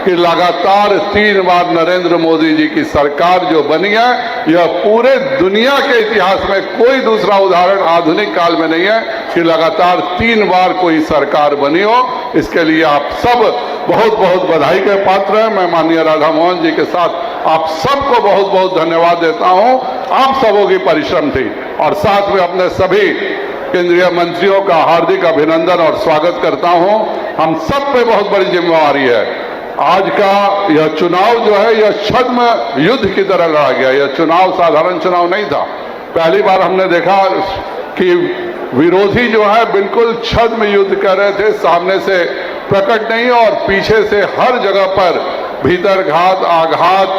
कि लगातार 3 बार नरेंद्र मोदी जी की सरकार जो बनी है, यह पूरे दुनिया के इतिहास में कोई दूसरा उदाहरण आधुनिक काल में नहीं है कि लगातार 3 बार कोई सरकार बनी हो। इसके लिए आप सब बहुत बहुत बधाई के पात्र हैं। मैं माननीय राधा मोहन जी के साथ आप सबको बहुत बहुत धन्यवाद देता हूं। आप सबों की परिश्रम थी और साथ में अपने सभी केंद्रीय मंत्रियों का हार्दिक अभिनंदन और स्वागत करता हूं। हम सब पे बहुत बड़ी जिम्मेवारी है। आज का यह चुनाव जो है, यह छद्म युद्ध की तरह लड़ा गया। यह चुनाव साधारण चुनाव नहीं था। पहली बार हमने देखा कि विरोधी जो है बिल्कुल छद्म युद्ध कर रहे थे, सामने से प्रकट नहीं और पीछे से हर जगह पर भीतरघात, आघात,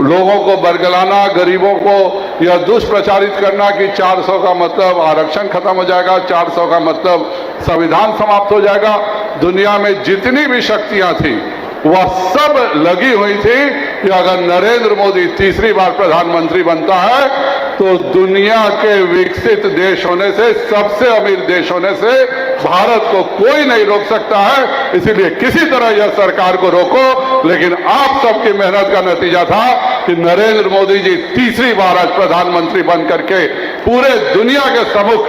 लोगों को बरगलाना, गरीबों को यह दुष्प्रचारित करना कि 400 का मतलब आरक्षण खत्म हो जाएगा, 400 का मतलब संविधान समाप्त हो जाएगा। दुनिया में जितनी भी शक्तियां थी वह सब लगी हुई थी कि अगर नरेंद्र मोदी तीसरी बार प्रधानमंत्री बनता है तो दुनिया के विकसित देश होने से, सबसे अमीर देश होने से भारत को कोई नहीं रोक सकता है। इसीलिए किसी तरह यह सरकार को रोको। लेकिन आप सबकी मेहनत का नतीजा था कि नरेंद्र मोदी जी तीसरी बार आज प्रधानमंत्री बन करके पूरे दुनिया के सम्मुख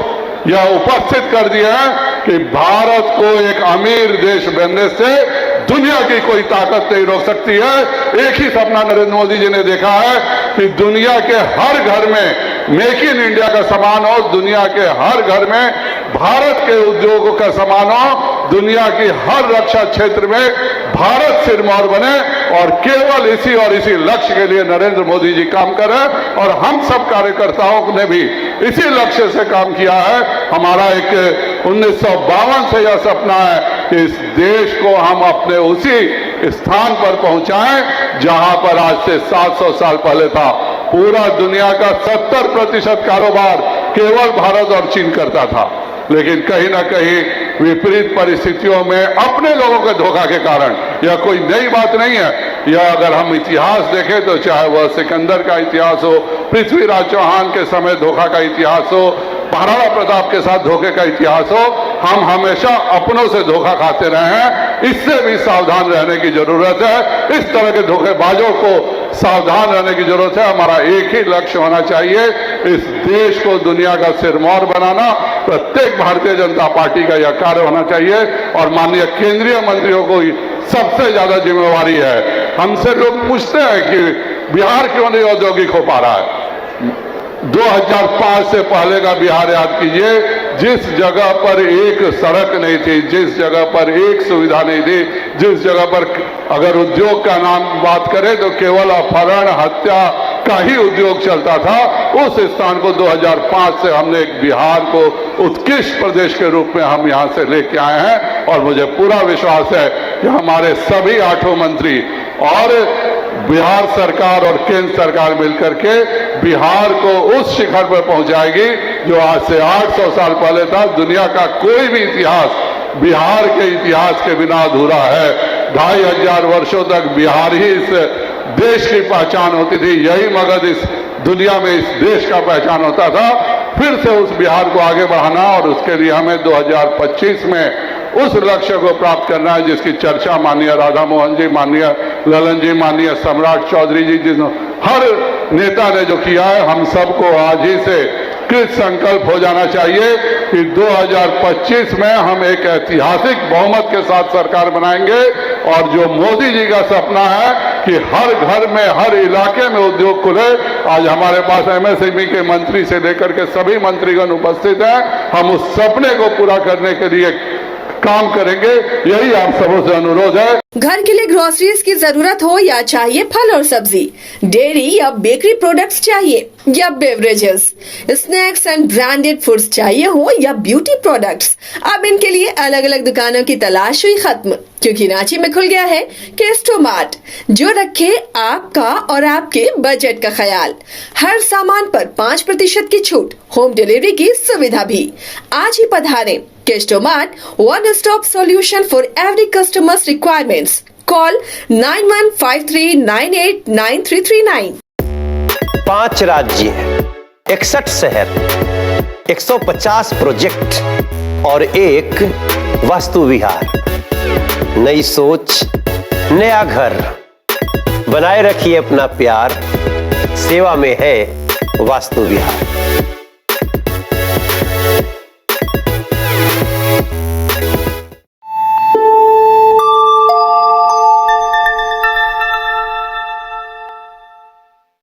यह उपस्थित कर दिया है कि भारत को एक अमीर देश बनने से दुनिया की कोई ताकत नहीं रोक सकती है। एक ही सपना नरेंद्र मोदी जी ने देखा है कि दुनिया के हर घर में मेक इन इंडिया का सामान हो, दुनिया के हर घर में भारत के उद्योगों का सामान हो, दुनिया की हर रक्षा क्षेत्र में भारत सिरमौर बने। और केवल इसी और इसी लक्ष्य के लिए नरेंद्र मोदी जी काम कर रहे हैं और हम सब कार्यकर्ताओं ने भी इसी लक्ष्य से काम किया है। हमारा एक 1952 से यह सपना है कि इस देश को हम अपने उसी स्थान पर पहुंचाएं जहां पर आज से 700 साल पहले था। पूरा दुनिया का 70% कारोबार केवल भारत और चीन करता था, लेकिन कहीं ना कहीं विपरीत परिस्थितियों में अपने लोगों के धोखा के कारण, यह कोई नई बात नहीं है। यह अगर हम इतिहास देखें तो चाहे वह सिकंदर का इतिहास हो, पृथ्वीराज चौहान के समय धोखा का इतिहास हो, महाराणा प्रताप के साथ धोखे का इतिहास हो, हम हमेशा अपनों से धोखा खाते रहे हैं। इससे भी सावधान रहने की जरूरत है। इस तरह के धोखेबाजों को सावधान रहने की जरूरत है। हमारा एक ही लक्ष्य होना चाहिए, इस देश को दुनिया का सिरमौर बनाना। प्रत्येक भारतीय जनता पार्टी का यह कार्य होना चाहिए और माननीय केंद्रीय मंत्रियों को सबसे ज्यादा जिम्मेवारी है। हमसे लोग पूछते हैं कि बिहार क्यों नहीं औद्योगिक हो पा रहा है। 2005 से पहले का बिहार याद कीजिए, जिस जगह पर एक सड़क नहीं थी, जिस जगह पर एक सुविधा नहीं थी, जिस जगह पर अगर उद्योग का नाम बात करें तो केवल अपहरण, हत्या का ही उद्योग चलता था, उस स्थान को 2005 से हमने एक बिहार को उत्कृष्ट प्रदेश के रूप में हम यहां से लेके आए हैं। और मुझे पूरा विश्वास है कि हमारे सभी 8 मंत्री और बिहार सरकार और केंद्र सरकार मिलकर के बिहार को उस शिखर पर पहुंचाएगी जो आज से 800 साल पहले था। दुनिया का कोई भी इतिहास बिहार के इतिहास के बिना अधूरा है। 2500 वर्षों तक बिहार ही इस देश की पहचान होती थी, यही मगध इस दुनिया में इस देश का पहचान होता था। फिर से उस बिहार को आगे बढ़ाना और उसके लिए हमें 2025 में उस लक्ष्य को प्राप्त करना है जिसकी चर्चा माननीय राधा मोहन जी, माननीय ललन जी, माननीय सम्राट चौधरी जी, जिन हर नेता ने जो किया है, हम सबको आज ही से कृत संकल्प हो जाना चाहिए कि 2025 में हम एक ऐतिहासिक बहुमत के साथ सरकार बनाएंगे। और जो मोदी जी का सपना है कि हर घर में, हर इलाके में उद्योग खुले, आज हमारे पास एमएसएमई के मंत्री से लेकर के सभी मंत्रीगण उपस्थित हैं। हम उस सपने को पूरा करने के लिए काम करेंगे, यही आप सबों से अनुरोध है। घर के लिए ग्रोसरीज की जरूरत हो या चाहिए फल और सब्जी, डेयरी या बेकरी प्रोडक्ट्स चाहिए या beverages, snacks and branded foods चाहिए हो या ब्यूटी प्रोडक्ट्स, अब इनके लिए अलग अलग दुकानों की तलाश हुई खत्म, क्योंकि रांची में खुल गया है केस्टोमार्ट, जो रखे आपका और आपके बजट का ख्याल। हर सामान पर 5% की छूट, होम डिलीवरी की सुविधा भी। आज ही पधारें। केस्टोमार्ट, one stop solution for every customer's requirements. Call 9153989339. 5 राज्य, 61 शहर, 150 प्रोजेक्ट और एक वास्तु विहार। नई सोच, नया घर, बनाए रखिए अपना प्यार, सेवा में है वास्तु विहार।